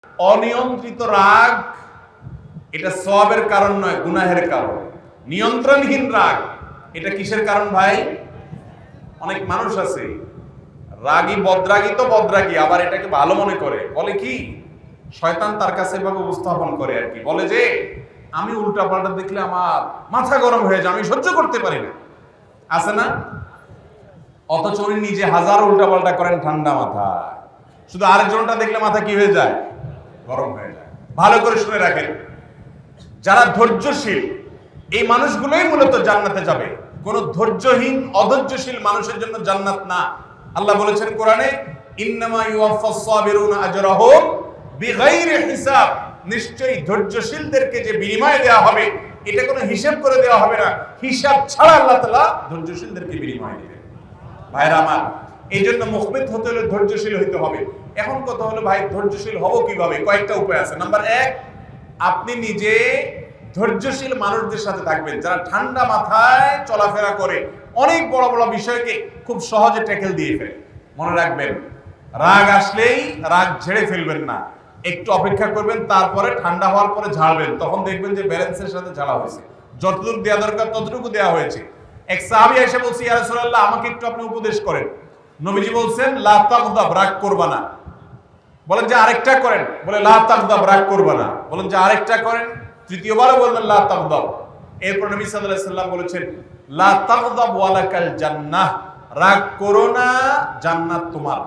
অনিয়ন্ত্রিত রাগ এটা সওয়াবের কারণ নয়, গুনাহের কারণ। নিয়ন্ত্রণহীন রাগ এটা কিসের কারণ ভাই? অনেক মানুষ আছে রাগী, বদরাগী তো বদরাগী, আবার এটাকে ভালো মনে করে, বলে কি শয়তান তার কাছে এভাবে উপস্থাপন করে আর কি, বলে যে আমি উল্টাপাল্টা দেখলে আমার মাথা গরম হয়ে যায়, আমি সহ্য করতে পারি না, আছে না? অথচ উনি নিজে হাজার উল্টাপাল্টা করেন ঠান্ডা মাথায়, শুধু আরেকজনটা দেখলে মাথা কি হয়ে যায়? গরম হয়ে যায়। ভালো করে শুনে রাখেন, যারা ধৈর্যশীল এই মানুষগুলোই মূলত জান্নাতে যাবে। কোন ধৈর্যহীন অধৈর্যশীল মানুষের জন্য জান্নাত না। আল্লাহ বলেছেন কোরআনে, ইন্নামা ইউওয়াফাস সাবিরুনা আজরাহুম বিগাইরি হিসাব। নিশ্চয়ই ধৈর্যশীলদেরকে যে বিনিময় দেওয়া হবে এটা কোনো হিসাব করে দেওয়া হবে না, হিসাব ছাড়া আল্লাহ তাআলা ধৈর্যশীলদেরকে বিনিময় দিবেন। ভাইরা আমার, এই জন্য মুখবিত হতে হলে ধৈর্যশীল হইতে হবে। এখন কথা হলো ভাই ধৈর্যশীল হব কিভাবে? কয়েকটা উপায় আছে। নাম্বার 1, আপনি নিজে ধৈর্যশীল মানুষদের সাথে থাকবেন যারা ঠান্ডা মাথায় চলাফেরা করে, অনেক বড় বড় বিষয়কে খুব সহজে ট্যাকেল দিয়ে ফেলে। মনে রাখবেন, রাগ আসলেই রাগ ঝেড়ে ফেলবেন না, একটু অপেক্ষা করবেন, তারপরে ঠান্ডা হওয়ার পরে ঝাড়বেন। তখন দেখবেন যে ব্যালেন্সের সাথে ঝাড়া হয়েছে, যতটুকু দেওয়া দরকার ততটুকু দেওয়া হয়েছে। এক সাহাবী এসে বলছে, ইয়া রাসূলুল্লাহ আমাকে একটু আপনি উপদেশ করেন। নবীজি বলছেন, লা তাগদাব, রাগ করবা না। বলেন যে আরেকটা করেন, বলে লা তাগদাব, রাগ করবা না। বলেন যে আরেকটা করেন, তৃতীয়বারও বললেন লা তাগদাব। এরপর নবী সাল্লাল্লাহু আলাইহি সাল্লাম বলেছেন, লা তাগদাব ওয়ালাকাল জান্নাহ, রাগ করো না, জান্নাত তোমার।